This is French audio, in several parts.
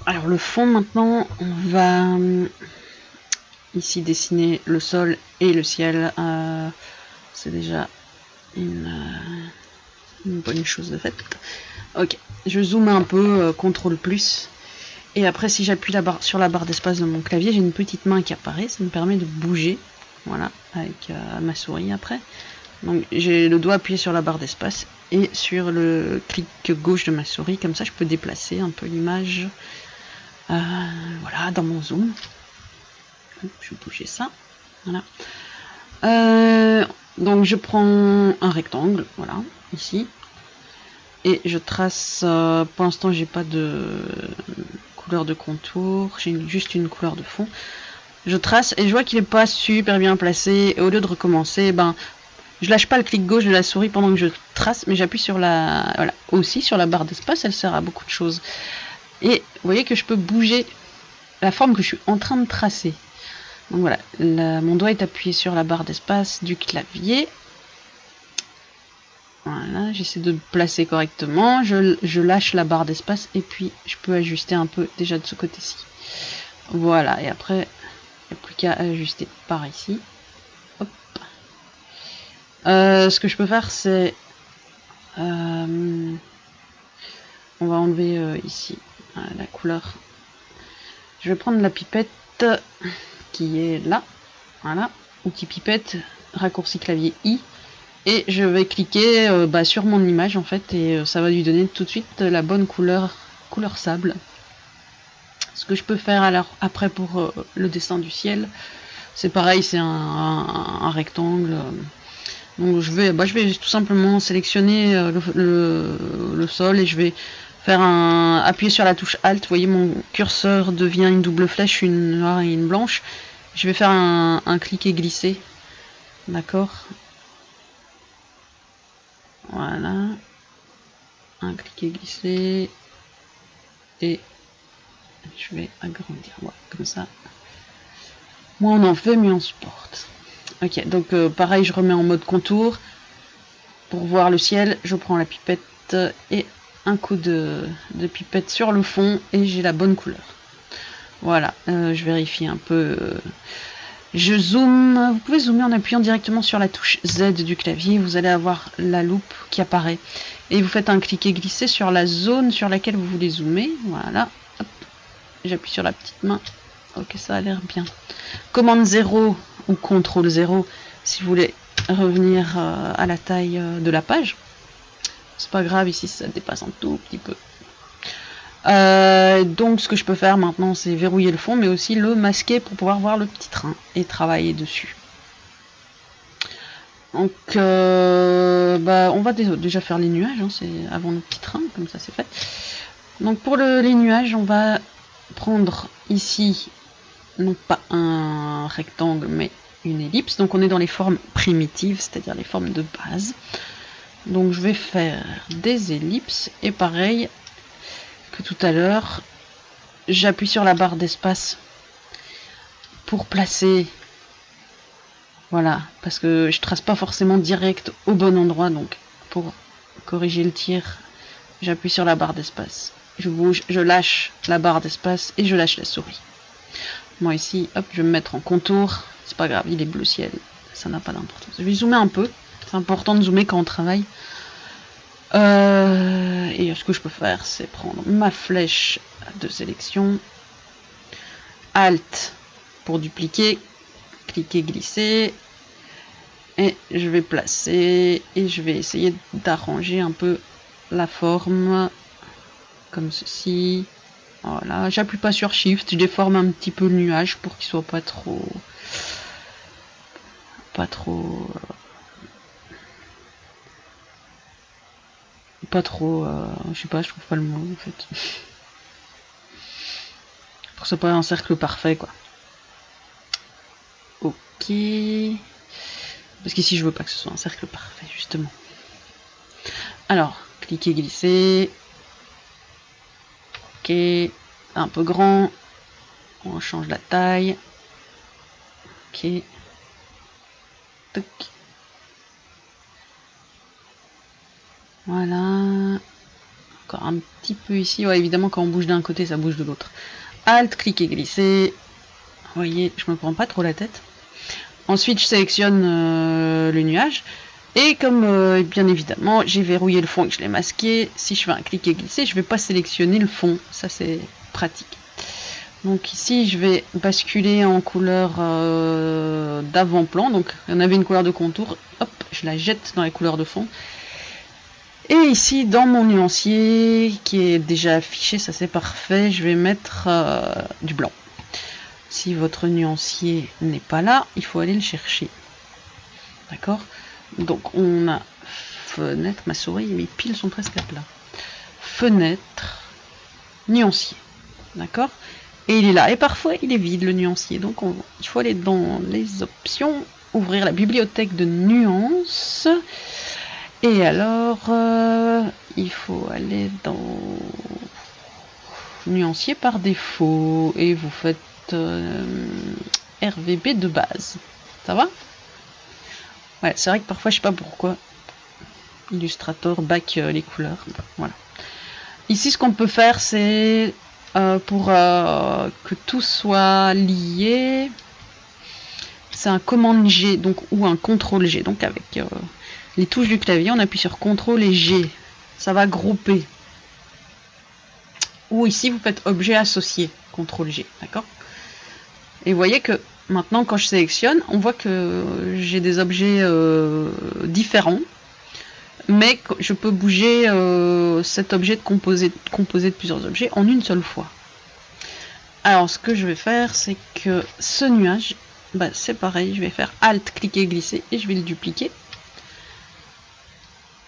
Alors le fond maintenant, on va ici dessiner le sol et le ciel. C'est déjà une bonne chose de faite. Ok, je zoome un peu, CTRL plus. Et après, si j'appuie sur la barre d'espace de mon clavier, j'ai une petite main qui apparaît. Ça me permet de bouger. Voilà, avec ma souris après. Donc j'ai le doigt appuyé sur la barre d'espace et sur le clic gauche de ma souris. Comme ça, je peux déplacer un peu l'image. Voilà, dans mon zoom. Je vais bouger ça. Voilà. Donc je prends un rectangle, voilà, ici. Et je trace, pour l'instant j'ai pas de couleur de contour, j'ai juste une couleur de fond. Je trace et je vois qu'il est pas super bien placé. Et au lieu de recommencer, je lâche pas le clic gauche de la souris pendant que je trace, mais j'appuie sur voilà, aussi sur la barre d'espace, elle sert à beaucoup de choses. Et vous voyez que je peux bouger la forme que je suis en train de tracer. Donc voilà, mon doigt est appuyé sur la barre d'espace du clavier. Voilà, j'essaie de placer correctement, je lâche la barre d'espace et puis je peux ajuster un peu déjà de ce côté-ci. Voilà, et après, il n'y a plus qu'à ajuster par ici. Hop. Ce que je peux faire, c'est... on va enlever ici la couleur. Je vais prendre la pipette qui est là. Voilà, outil pipette, raccourci clavier I. Et je vais cliquer sur mon image en fait et ça va lui donner tout de suite la bonne couleur sable. Ce que je peux faire alors après pour le dessin du ciel, c'est pareil, c'est un rectangle. Donc je vais tout simplement sélectionner le sol et je vais faire appuyer sur la touche Alt. Vous voyez, mon curseur devient une double flèche, une noire et une blanche. Je vais faire un cliquer glisser, d'accord. Voilà, un cliquer glisser et je vais agrandir, voilà, comme ça. Moins on en fait, mieux on se porte. Ok, donc pareil, je remets en mode contour. Pour voir le ciel, je prends la pipette et un coup de pipette sur le fond et j'ai la bonne couleur. Voilà, je vérifie un peu. Je zoome, vous pouvez zoomer en appuyant directement sur la touche Z du clavier, vous allez avoir la loupe qui apparaît. Et vous faites un cliquer glisser sur la zone sur laquelle vous voulez zoomer. Voilà, j'appuie sur la petite main. Ok, ça a l'air bien. Commande 0 ou CTRL 0 si vous voulez revenir à la taille de la page. C'est pas grave, ici ça dépasse un tout petit peu. Donc ce que je peux faire maintenant, c'est verrouiller le fond, mais aussi le masquer pour pouvoir voir le petit train et travailler dessus. Donc on va déjà faire les nuages, hein, c'est avant le petit train, comme ça c'est fait. Donc pour les nuages, on va prendre ici, non pas un rectangle, mais une ellipse. Donc on est dans les formes primitives, c'est-à-dire les formes de base. Donc je vais faire des ellipses et pareil que tout à l'heure, j'appuie sur la barre d'espace pour placer, voilà, parce que je trace pas forcément direct au bon endroit, donc pour corriger le tir, j'appuie sur la barre d'espace, je bouge, je lâche la barre d'espace et je lâche la souris. Moi ici, hop, je vais me mettre en contour, c'est pas grave, il est bleu ciel, ça n'a pas d'importance. Je vais zoomer un peu, c'est important de zoomer quand on travaille. Et ce que je peux faire, c'est prendre ma flèche de sélection, Alt pour dupliquer, cliquer, glisser, et je vais placer, et je vais essayer d'arranger un peu la forme, comme ceci. Voilà, j'appuie pas sur Shift, je déforme un petit peu le nuage pour qu'il soit pas trop... je sais pas, je trouve pas le mot en fait. Pour que ce soit pas un cercle parfait quoi. Ok. Parce qu'ici je veux pas que ce soit un cercle parfait justement. Alors, cliquez, glissez. Ok. Un peu grand. On change la taille. Ok. Toc. Voilà. Encore un petit peu ici. Ouais, évidemment, quand on bouge d'un côté, ça bouge de l'autre. Alt, clic et glisser. Vous voyez, je me prends pas trop la tête. Ensuite, je sélectionne le nuage. Et comme, bien évidemment, j'ai verrouillé le fond et que je l'ai masqué, si je fais un clic et glisser, je ne vais pas sélectionner le fond. Ça, c'est pratique. Donc ici, je vais basculer en couleur d'avant-plan. Donc, on avait une couleur de contour. Hop, je la jette dans les couleurs de fond. Et ici, dans mon nuancier, qui est déjà affiché, ça c'est parfait, je vais mettre du blanc. Si votre nuancier n'est pas là, il faut aller le chercher. D'accord? Donc, on a fenêtre, ma souris, mes piles sont presque à plat. Fenêtre, nuancier. D'accord? Et il est là. Et parfois, il est vide, le nuancier. Donc, il faut aller dans les options, ouvrir la bibliothèque de nuances. Et alors, il faut aller dans nuancier par défaut et vous faites RVB de base. Ça va? Ouais, c'est vrai que parfois, je sais pas pourquoi Illustrator back les couleurs. Voilà. Ici, ce qu'on peut faire, c'est pour que tout soit lié, c'est un commande G, donc ou un contrôle G. Donc avec les touches du clavier, on appuie sur CTRL et G. Ça va grouper. Ou ici, vous faites objet associé, CTRL G, d'accord? Et vous voyez que maintenant, quand je sélectionne, on voit que j'ai des objets différents, mais je peux bouger cet objet composé de plusieurs objets en une seule fois. Alors, ce que je vais faire, c'est que ce nuage, bah, c'est pareil, je vais faire Alt, cliquer, glisser, et je vais le dupliquer.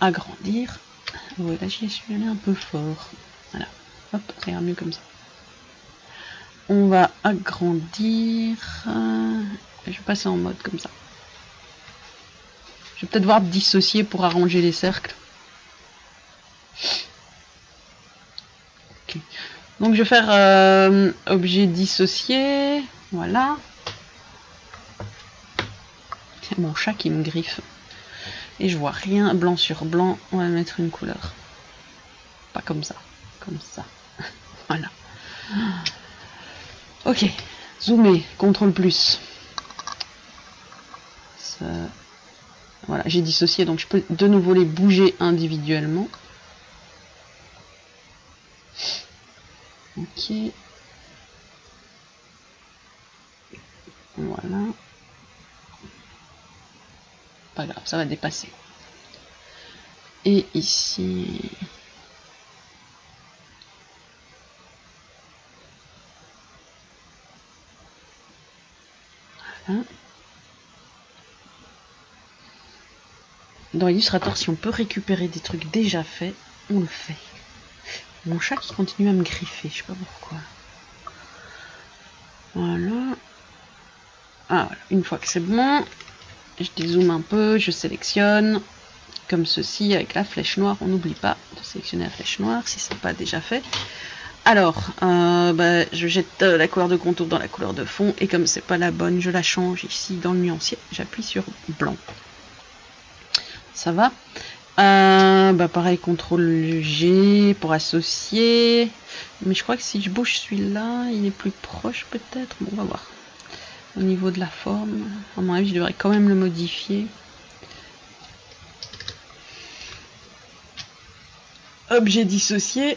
Agrandir. Ouais, là j'y suis allé un peu fort. Voilà. Hop, ça ira mieux comme ça. On va agrandir. Je vais passer en mode comme ça. Je vais peut-être voir dissocier pour arranger les cercles. Okay. Donc je vais faire objet dissocié. Voilà. C'est mon chat qui me griffe. Et je vois rien, blanc sur blanc, on va mettre une couleur. Pas comme ça, comme ça. Voilà. Ok, zoomer, CTRL plus. Ça... Voilà, j'ai dissocié, donc je peux de nouveau les bouger individuellement. Ok. Voilà. Pas grave, ça va dépasser. Et ici... Voilà. Dans Illustrator, si on peut récupérer des trucs déjà faits, on le fait. Mon chat qui continue à me griffer, je sais pas pourquoi. Voilà. Ah, voilà. Une fois que c'est bon, je dézoome un peu, je sélectionne, comme ceci, avec la flèche noire. On n'oublie pas de sélectionner la flèche noire, si ce n'est pas déjà fait. Alors, bah, je jette la couleur de contour dans la couleur de fond, et comme c'est pas la bonne, je la change ici dans le nuancier. J'appuie sur blanc. Ça va. Bah pareil, CTRL G pour associer. Mais je crois que si je bouge celui-là, il est plus proche peut-être. Bon, on va voir. Au niveau de la forme, à mon avis, je devrais quand même le modifier. Objet dissocié.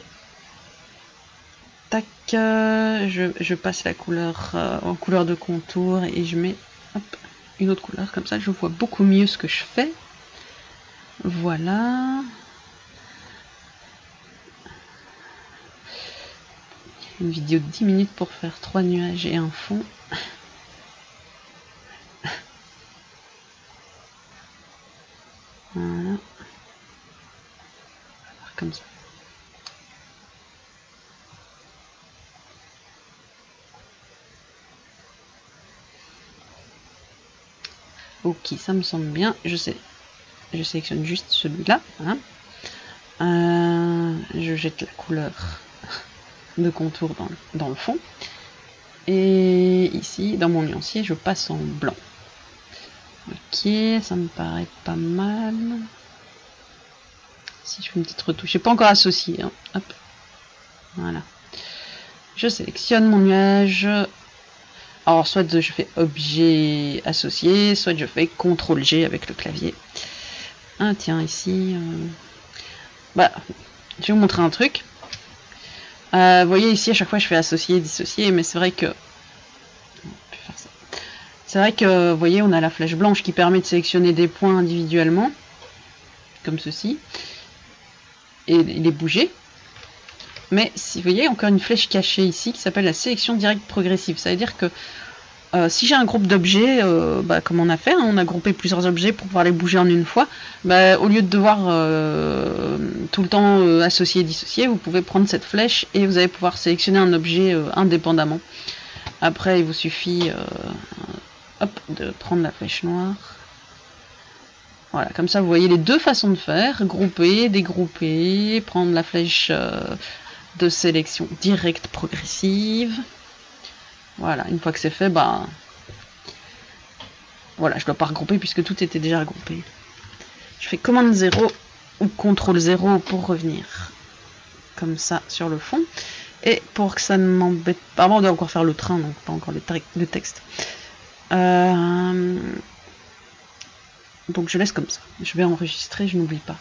Tac, je passe la couleur en couleur de contour et je mets hop, une autre couleur. Comme ça, je vois beaucoup mieux ce que je fais. Voilà. Une vidéo de 10 minutes pour faire 3 nuages et un fond. Voilà. Comme ça. Ok, ça me semble bien. Je sélectionne juste celui-là. Voilà. Je jette la couleur de contour dans le fond. Et ici, dans mon nuancier, je passe en blanc. Ok, ça me paraît pas mal. Si je fais une petite retouche, j'ai pas encore associé. Hein. Hop. Voilà. Je sélectionne mon nuage. Alors, soit je fais objet associé, soit je fais CTRL-G avec le clavier. Ah, tiens, ici... Bah, je vais vous montrer un truc. Vous voyez, ici, à chaque fois, je fais associer, dissocier, mais c'est vrai que... C'est vrai que, vous voyez, on a la flèche blanche qui permet de sélectionner des points individuellement, comme ceci, et les bouger. Mais, si vous voyez, encore une flèche cachée ici, qui s'appelle la sélection directe progressive. Ça veut dire que si j'ai un groupe d'objets, comme on a fait, hein, on a groupé plusieurs objets pour pouvoir les bouger en une fois, au lieu de devoir tout le temps associer et dissocier, vous pouvez prendre cette flèche et vous allez pouvoir sélectionner un objet indépendamment. Après, il vous suffit de prendre la flèche noire. Voilà, comme ça vous voyez les deux façons de faire, grouper, dégrouper, prendre la flèche de sélection directe progressive. Voilà, une fois que c'est fait, voilà, je ne dois pas regrouper puisque tout était déjà regroupé. Je fais commande 0 ou CTRL 0 pour revenir. Comme ça, sur le fond. Et pour que ça ne m'embête pas, on doit encore faire le train, donc pas encore le texte. Donc je laisse comme ça. Je vais enregistrer, je n'oublie pas.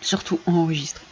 Surtout enregistrer.